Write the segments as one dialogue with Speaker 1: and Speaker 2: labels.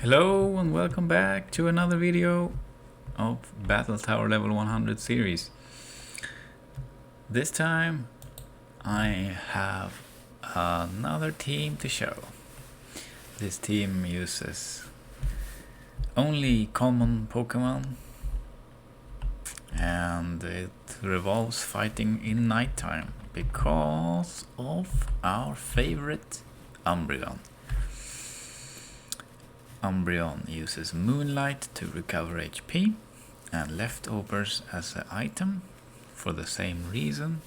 Speaker 1: Hello and welcome back to another video of Battle Tower Level 100 series. This time I have another team to show. This team uses only common Pokemon and it revolves fighting in nighttime because of our favorite Umbreon. Umbreon uses Moonlight to recover HP and Leftovers as an item for the same reason.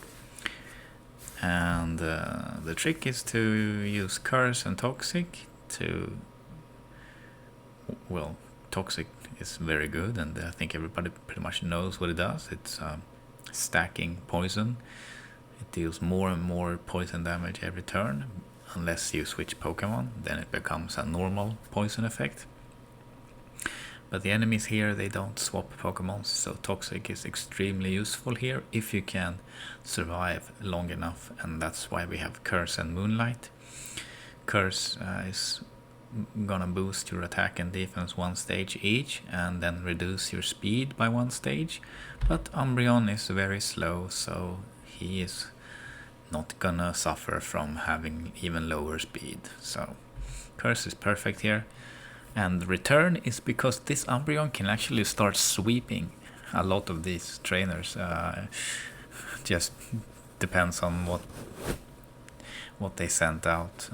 Speaker 1: And the trick is to use Curse and Toxic to... Well, Toxic is very good and I think everybody pretty much knows what it does. It's stacking poison. It deals more and more poison damage every turn. Unless you switch Pokemon, then it becomes a normal poison effect. But the enemies here, they don't swap Pokemons, so Toxic is extremely useful here if you can survive long enough, and that's why we have Curse and Moonlight. Curse is gonna boost your attack and defense one stage each, and then reduce your speed by one stage, but Umbreon is very slow, so he is not gonna suffer from having even lower speed. So Curse is perfect here. And Return is because this Umbreon can actually start sweeping a lot of these trainers. Just depends on what they sent out.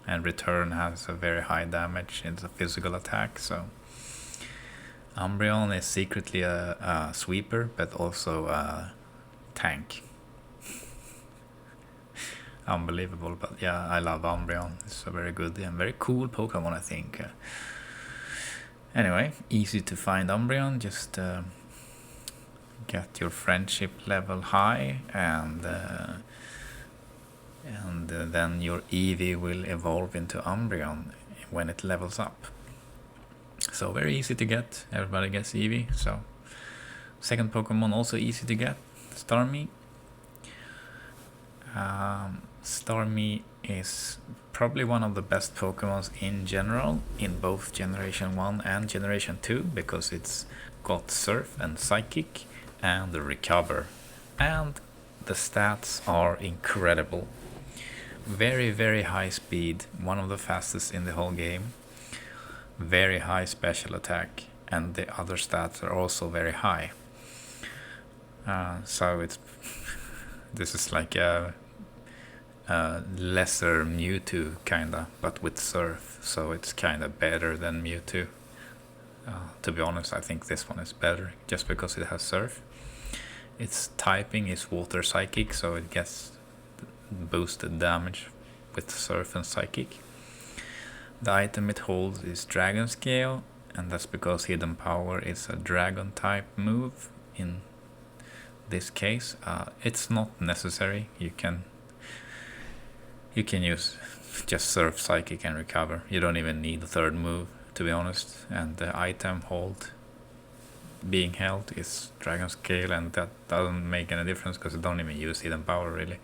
Speaker 1: And Return has a very high damage. It's a physical attack, so Umbreon is secretly a sweeper, but also a tank. Unbelievable, but yeah, I love Umbreon. It's a very good and very cool Pokemon, I think. Anyway, easy to find Umbreon. Just get your friendship level high, and then your Eevee will evolve into Umbreon when it levels up. So very easy to get. Everybody gets Eevee. So second Pokemon also easy to get. Starmie. Starmie is probably one of the best Pokemons in general in both Generation 1 and Generation 2 because it's got Surf and Psychic and the Recover, and the stats are incredible. Very, very high speed, one of the fastest in the whole game. Very high special attack, and the other stats are also very high. So it's this is like a lesser Mewtwo kinda, but with Surf, so it's kinda better than Mewtwo. To be honest, I think this one is better just because it has Surf. Its typing is Water Psychic, so it gets boosted damage with Surf and Psychic. The item it holds is Dragon Scale, and that's because Hidden Power is a Dragon type move in this case. It's not necessary. You can use just Surf, Psychic and Recover. You don't even need the third move, to be honest. And the item hold being held is Dragon Scale, and that doesn't make any difference because it don't even use Hidden Power really.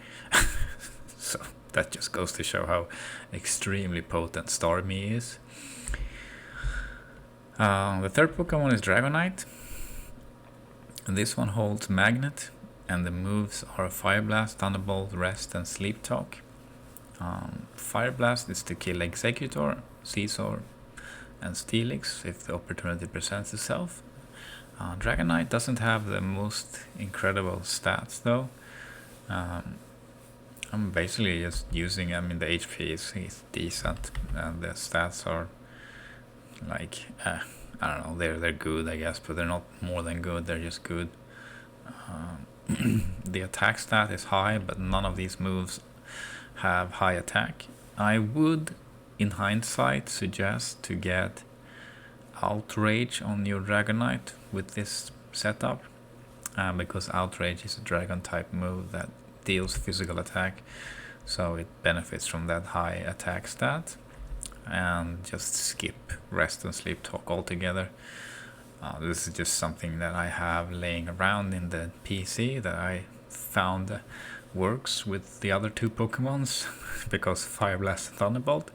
Speaker 1: So that just goes to show how extremely potent Starmie is. The third Pokemon is Dragonite. And this one holds Magnet, and the moves are Fire Blast, Thunderbolt, Rest and Sleep Talk. Fire Blast is to kill Executor, Scizor and Steelix if the opportunity presents itself. Dragonite doesn't have the most incredible stats though. I'm basically just using, the HP is decent and the stats are like, I don't know, they're good I guess, but they're not more than good, they're just good. The attack stat is high, but none of these moves have high attack. I would, in hindsight, suggest to get Outrage on your Dragonite with this setup, because Outrage is a Dragon type move that deals physical attack, so it benefits from that high attack stat. And just skip Rest and Sleep Talk altogether. This is just something that I have laying around in the PC that I found works with the other two Pokemons because Fire Blast and Thunderbolt.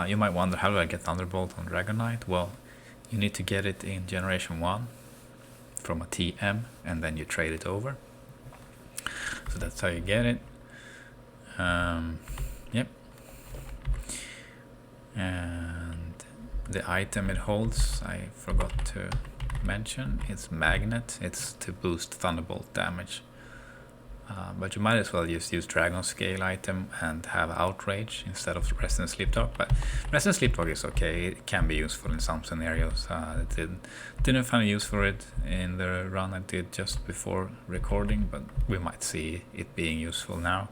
Speaker 1: You might wonder, how do I get Thunderbolt on Dragonite? Well, you need to get it in Generation 1 from a TM, and then you trade it over. So that's how you get it. Yep. And the item it holds, I forgot to mention, it's Magnet. It's to boost Thunderbolt damage. But you might as well just use Dragon Scale item and have Outrage instead of Rest Sleep Talk. But Rest Sleep Talk is okay, it can be useful in some scenarios. Didn't find use for it in the run I did just before recording, but we might see it being useful now.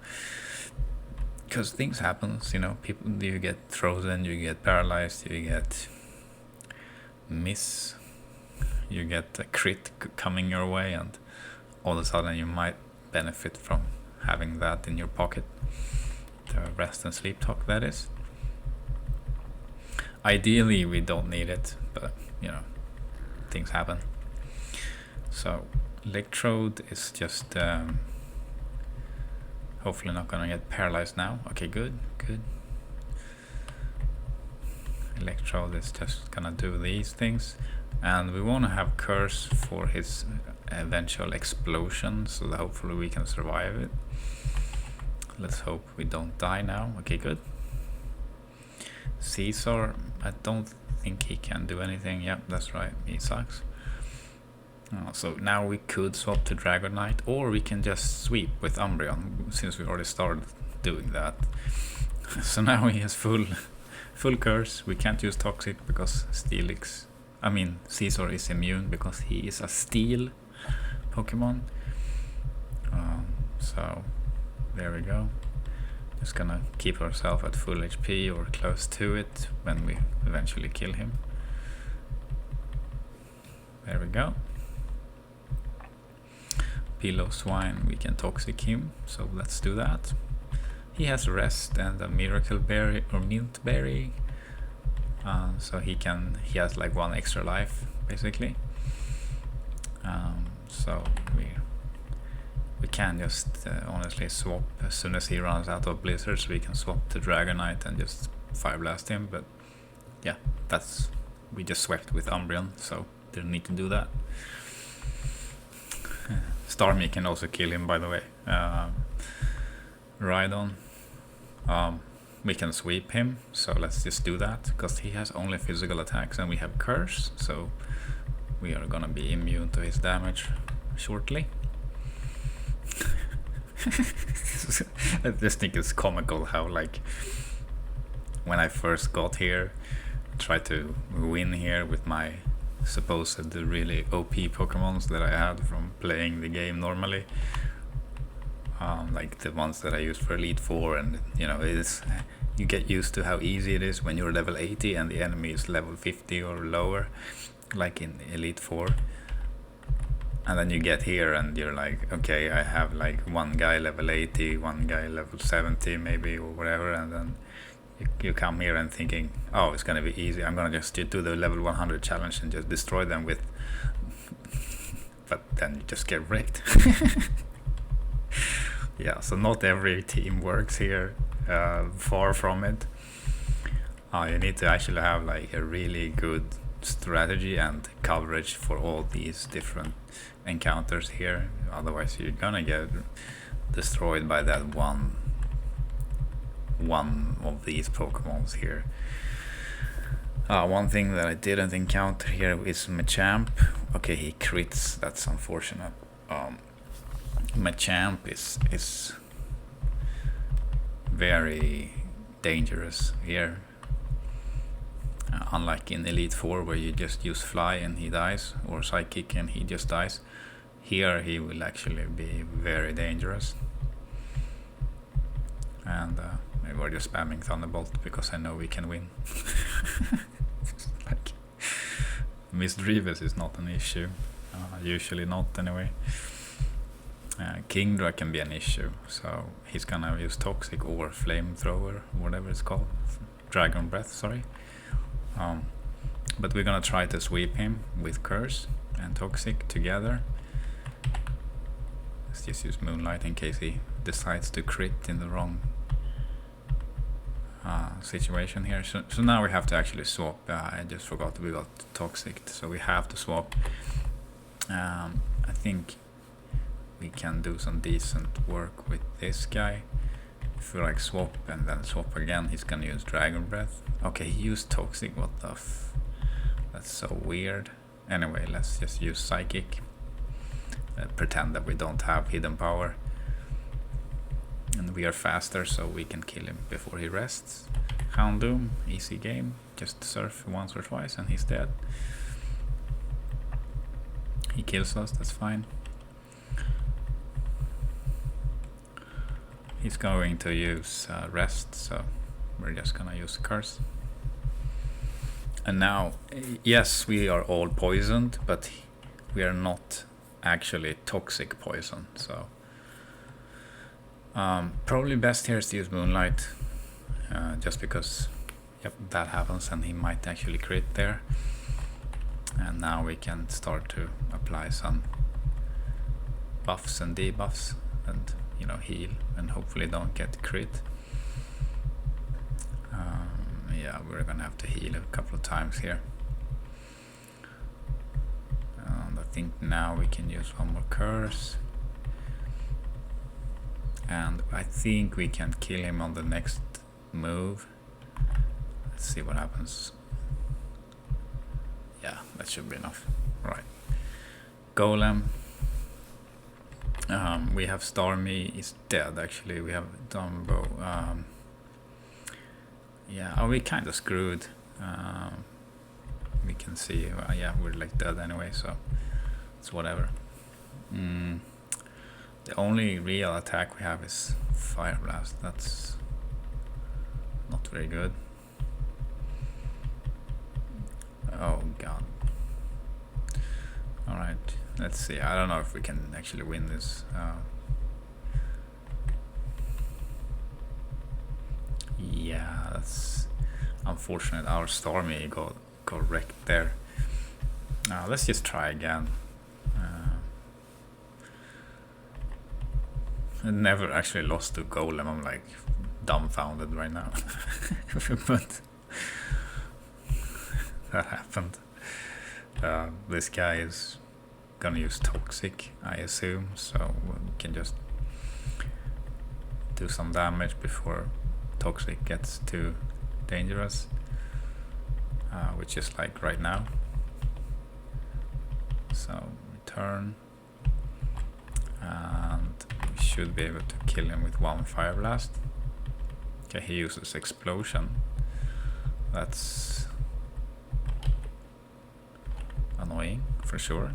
Speaker 1: Because things happen, you know, you get frozen, you get paralyzed, you get miss, you get a crit coming your way, and all of a sudden you might benefit from having that in your pocket. The Rest and Sleep Talk, that is. Ideally we don't need it, but you know, things happen. So Electrode is just hopefully not gonna get paralyzed now. Okay, good. Electrode is just gonna do these things, and we want to have Curse for his eventual explosion, so that hopefully we can survive it. Let's hope we don't die now. Okay, good. Caesar, I don't think he can do anything. Yep, that's right, he sucks. So now we could swap to Dragonite, or we can just sweep with Umbreon, since we already started doing that. So now he has full Curse. We can't use Toxic because Caesar is immune because he is a Steel Pokemon. So there we go. Just gonna keep ourselves at full HP or close to it when we eventually kill him. There we go. Pillow Swine, we can Toxic him, so let's do that. He has Rest and a Miracle Berry or Mint Berry, so he has like 1 extra life basically. So we can just honestly swap as soon as he runs out of blizzards. We can swap to Dragonite and just Fire Blast him, but yeah, we just swept with Umbreon, so didn't need to do that. Starmie can also kill him, by the way. Rhydon, we can sweep him, so let's just do that, because he has only physical attacks and we have Curse, so we are gonna be immune to his damage shortly. I just think it's comical how, like, when I first got here, I tried to win here with my supposed really OP Pokemons that I had from playing the game normally, like the ones that I used for Elite 4, and you know, you get used to how easy it is when you're level 80 and the enemy is level 50 or lower, like in Elite 4, and then you get here and you're like, okay, I have like one guy level 80, one guy level 70 maybe, or whatever, and then you come here and thinking, oh, it's gonna be easy, I'm gonna just do the level 100 challenge and just destroy them with but then you just get wrecked. Yeah, so not every team works here, far from it. You need to actually have like a really good strategy and coverage for all these different encounters here, otherwise you're gonna get destroyed by that one of these Pokemons here. One thing that I didn't encounter here is Machamp. Okay, he crits, that's unfortunate. Machamp is very dangerous here, unlike in Elite 4 where you just use Fly and he dies, or Psychic and he just dies. Here he will actually be very dangerous, and maybe we're just spamming Thunderbolt because I know we can win. Like, Misdreavus is not an issue, usually not anyway. Kingdra can be an issue, so he's gonna use Toxic or Flamethrower, whatever it's called, Dragon Breath, sorry. But we're gonna try to sweep him with Curse and Toxic together. Let's just use Moonlight in case he decides to crit in the wrong situation here. So now we have to actually swap. I just forgot we got toxic, so we have to swap. I think we can do some decent work with this guy. If we like swap and then swap again, he's gonna use Dragon Breath. Okay, he used Toxic, what the that's so weird. Anyway, let's just use Psychic. Pretend that we don't have hidden power. And we are faster, so we can kill him before he rests. Houndoom, easy game. Just surf once or twice and he's dead. He kills us, that's fine. He's going to use rest, so we're just gonna use curse. And now, yes, we are all poisoned, but we are not actually toxic poison, so probably best here is to use Moonlight, just because that happens and he might actually crit there. And now we can start to apply some buffs and debuffs and heal and hopefully don't get crit. Yeah, we're gonna have to heal a couple of times here. And I think now we can use one more curse. And I think we can kill him on the next move. Let's see what happens. Yeah, that should be enough. Right. Golem. We have Starmie is dead actually. We have Dumbo. Yeah, we kind of screwed. We can see. Yeah, we're like dead anyway, so it's whatever. The only real attack we have is Fire Blast. That's not very good. Oh god. Alright, let's see. I don't know if we can actually win this. Yeah, that's unfortunate. Our Stormy got wrecked there. Let's just try again. I never actually lost to Golem. I'm like dumbfounded right now. But that happened. This guy is gonna use Toxic, I assume, so we can just do some damage before Toxic gets too dangerous, which is like right now. So return, and we should be able to kill him with one Fire Blast. Okay, he uses Explosion. That's annoying for sure.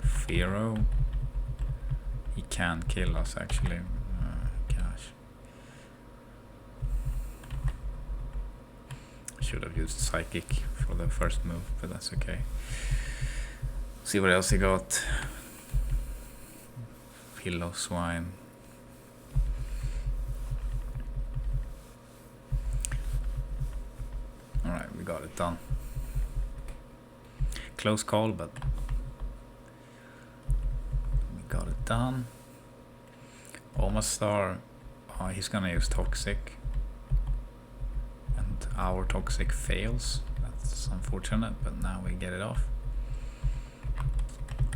Speaker 1: Fero, he can kill us actually. Gosh, should have used Psychic for the first move, but that's okay. See what else he got. Pillow Swine. Alright, we got it done. Close call, but we got it done. Omastar, he's gonna use Toxic, and our Toxic fails. That's unfortunate, but now we get it off.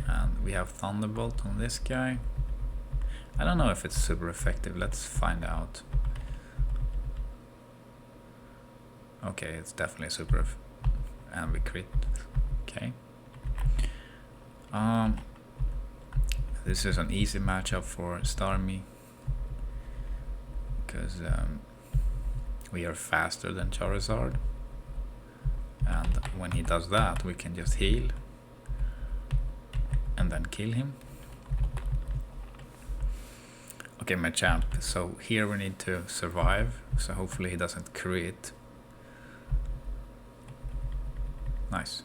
Speaker 1: And we have Thunderbolt on this guy. I don't know if it's super effective. Let's find out. Okay, it's definitely super and we crit. Okay. This is an easy matchup for Starmie because we are faster than Charizard, and when he does that we can just heal and then kill him. Okay, my champ, so here we need to survive, so hopefully he doesn't crit. Nice.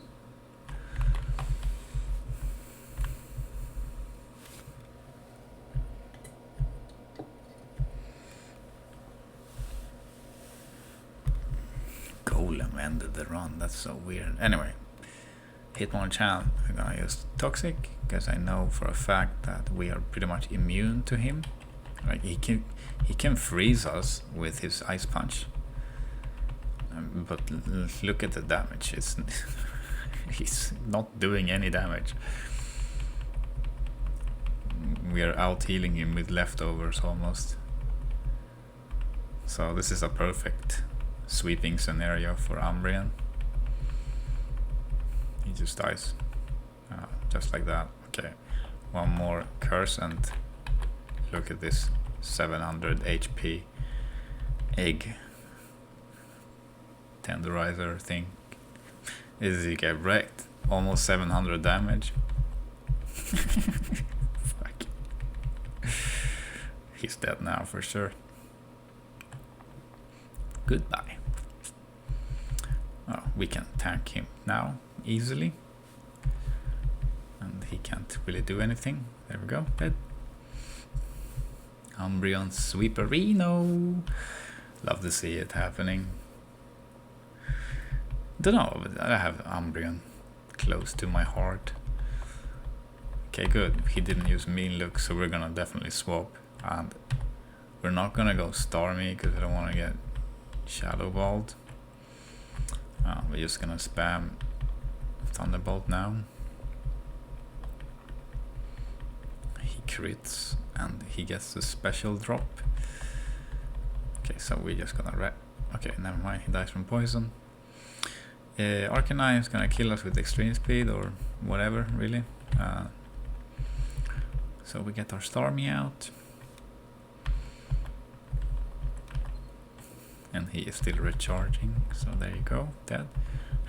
Speaker 1: Golem ended the run, that's so weird. Anyway, Hitmonchan, we're gonna use Toxic, because I know for a fact that we are pretty much immune to him. Like he can freeze us with his ice punch. But look at the damage. It's he's not doing any damage. We are out healing him with leftovers almost. So this is a perfect sweeping scenario for Umbreon. He just dies. Just like that. Okay. One more curse and look at this 700 HP egg tenderizer thing. Is he get wrecked? Almost 700 damage. Fuck. He's dead now for sure. Goodbye. Oh, we can tank him now easily. And he can't really do anything. There we go, dead. Umbreon Sweeperino. Love to see it happening. Don't know, but I have Umbreon close to my heart. Okay, good. He didn't use Mean Look, so we're gonna definitely swap. And we're not gonna go Starmie because I don't want to get Shadow Balled. We're just gonna spam Thunderbolt now. He crits and he gets the special drop. Okay, so we're just gonna okay, never mind, he dies from poison. Arcanine is gonna kill us with extreme speed or whatever, really. So we get our Starmie out. And he is still recharging, so there you go, dead.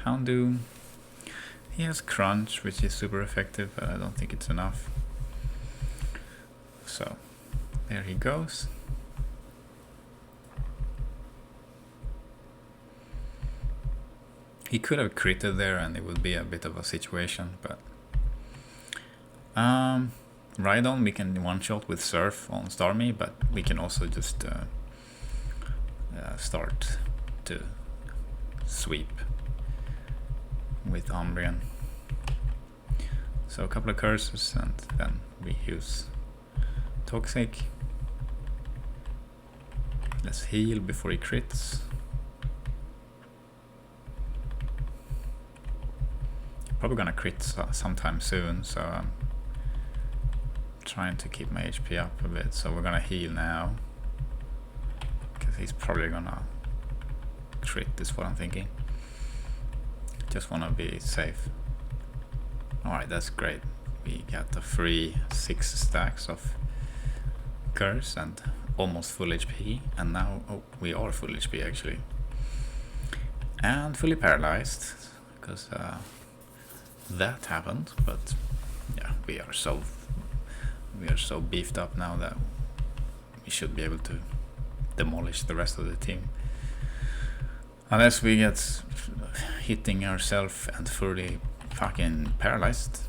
Speaker 1: Houndoom, he has Crunch, which is super effective, but I don't think it's enough. So, there he goes. He could have critted there and it would be a bit of a situation, but Rhydon we can one-shot with Surf on Starmie, but we can also just start to sweep with Umbreon. So a couple of curses and then we use Toxic. Let's heal before he crits. Probably gonna crit sometime soon, so I'm trying to keep my HP up a bit. So we're gonna heal now, because he's probably gonna crit, is what I'm thinking. Just wanna be safe. Alright, that's great. We got the free 6 stacks of curse and almost full HP, and now we are full HP actually. And fully paralyzed, because that happened, but yeah, we are so beefed up now that we should be able to demolish the rest of the team, unless we get hitting ourselves and fully fucking paralyzed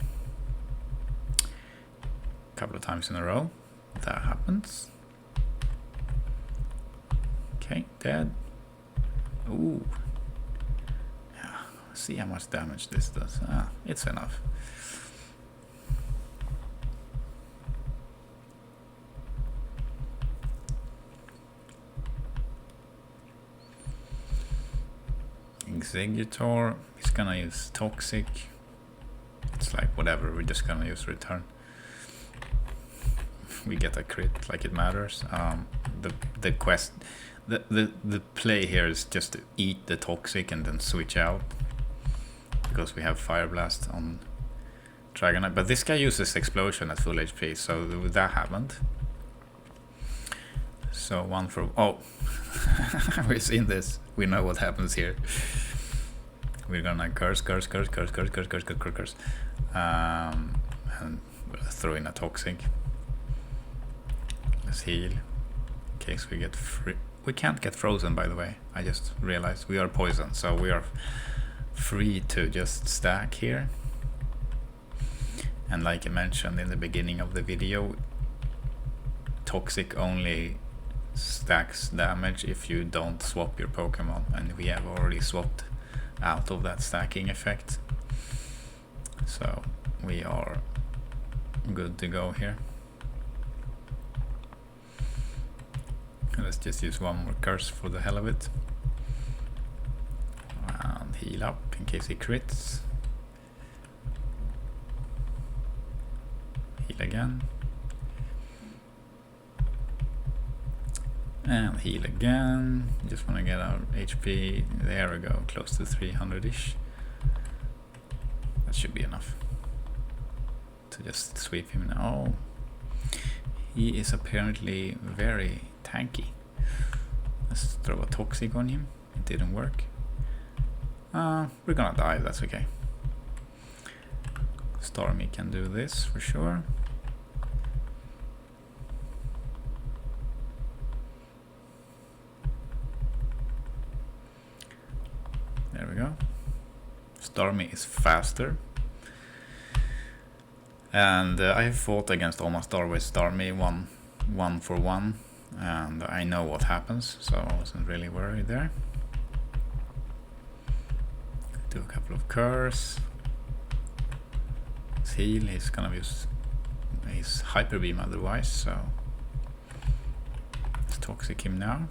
Speaker 1: a couple of times in a row. That happens. Okay, dead. Ooh. See how much damage this does. It's enough. Executor, he's gonna use Toxic. It's like whatever, we're just gonna use Return. We get a crit, like it matters. The quest, the play here is just to eat the Toxic and then switch out, because we have Fire Blast on Dragonite. But this guy uses Explosion at full HP, so that happened. So one for... Oh! We've seen this. We know what happens here. We're gonna curse. And we'll throw in a Toxic. Let's heal. In case we get free... We can't get frozen, by the way. I just realized we are poisoned, so we are free to just stack here. And like I mentioned in the beginning of the video, Toxic only stacks damage if you don't swap your Pokemon, and we have already swapped out of that stacking effect, so we are good to go here. Let's just use one more curse for the hell of it. And heal up in case he crits. Heal again. And heal again. Just want to get our HP. There we go, close to 300-ish. That should be enough to just sweep him now. He is apparently very tanky. Let's throw a toxic on him. It didn't work. We're gonna die, that's okay. Stormy can do this for sure. There we go. Stormy is faster. And I have fought against almost always Stormy 1-for-1, and I know what happens, so I wasn't really worried there. Do a couple of curse. His heal, he's gonna use his hyper beam otherwise, so let's toxic him now.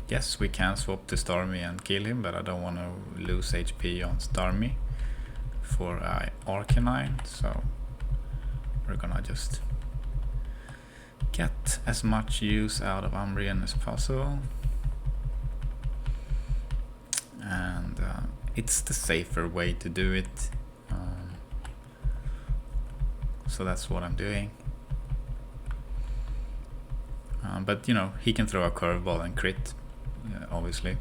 Speaker 1: Yes, we can swap to Stormy and kill him, but I don't want to lose HP on Stormy for Arcanine, so we're gonna just get as much use out of Umbreon as possible. And it's the safer way to do it. So that's what I'm doing. But you know, he can throw a curveball and crit, obviously.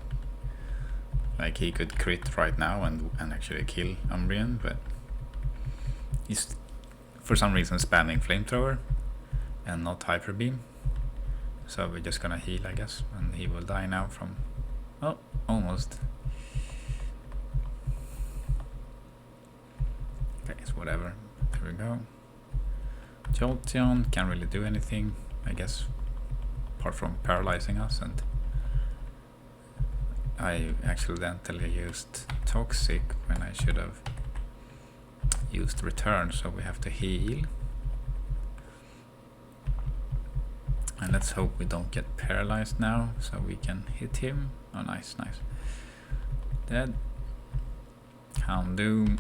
Speaker 1: Like he could crit right now and actually kill Umbreon, but he's for some reason spamming flamethrower and not hyper beam. So we're just gonna heal, I guess, and he will die now from, oh, almost. Okay, it's whatever. There we go. Jolteon can't really do anything, I guess, apart from paralyzing us, and I accidentally used Toxic when I should have used Return, so we have to heal. And let's hope we don't get paralyzed now, so we can hit him. Oh, nice, nice. Dead. Houndoom.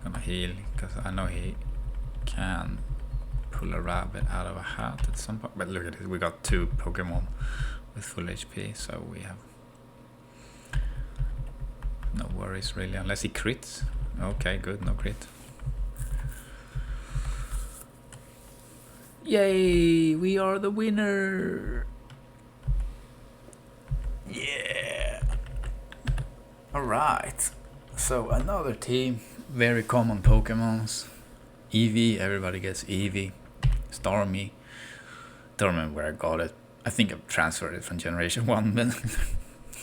Speaker 1: Gonna heal, because I know he can pull a rabbit out of a hat at some point. But look at it, we got 2 Pokemon with full HP, so we have no worries really, unless he crits. Okay, good, no crit. Yay, we are the winner! Yeah! Alright, so another team, very common Pokemons. Eevee, everybody gets Eevee. Stormy, don't remember where I got it. I think I've transferred it from Generation 1, but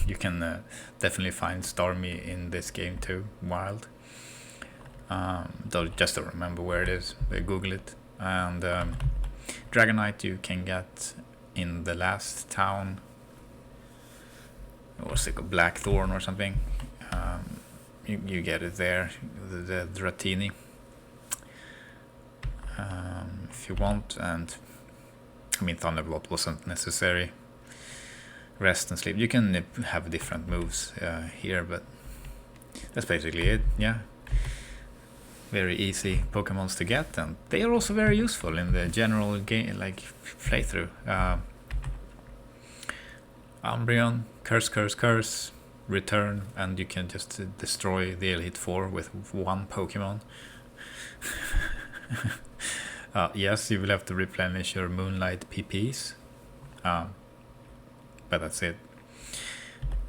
Speaker 1: you can definitely find Stormy in this game too, wild. Just don't remember where it is, Google it. And Dragonite you can get in the last town. Or was it Blackthorn or something? You get it there, the Dratini. If you want, and I mean Thunderbolt wasn't necessary. Rest and sleep. You can have different moves here, but that's basically it. Yeah, very easy Pokemons to get, and they are also very useful in the general game, like playthrough. Umbreon, curse, return, and you can just destroy the Elite Four with 1 Pokemon. Yes, you will have to replenish your Moonlight PPs, but that's it.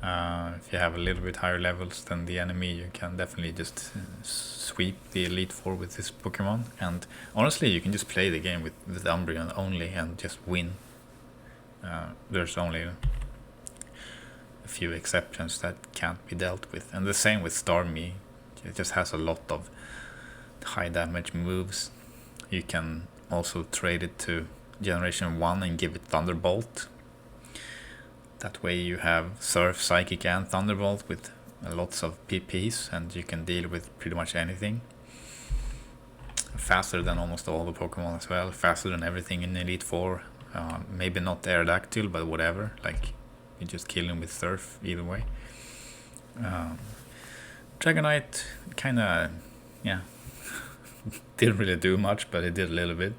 Speaker 1: If you have a little bit higher levels than the enemy, you can definitely just sweep the Elite Four with this Pokemon. And honestly, you can just play the game with Umbreon only and just win. There's only a few exceptions that can't be dealt with, and the same with Stormy. It just has a lot of high damage moves. You can also trade it to Generation 1 and give it Thunderbolt. That way you have Surf, Psychic and Thunderbolt with lots of PPs, and you can deal with pretty much anything. Faster than almost all the Pokemon as well, faster than everything in Elite Four. Maybe not Aerodactyl, but whatever. Like, you just kill him with Surf either way. Dragonite kind of, yeah, didn't really do much, but it did a little bit.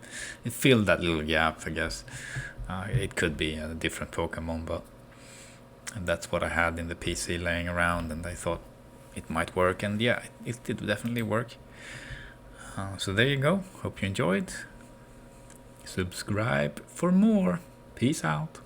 Speaker 1: It filled that little gap, I guess. It could be a different Pokemon, and that's what I had in the PC laying around, and I thought it might work, and yeah, it did definitely work. So there you go. Hope you enjoyed. Subscribe for more. Peace out.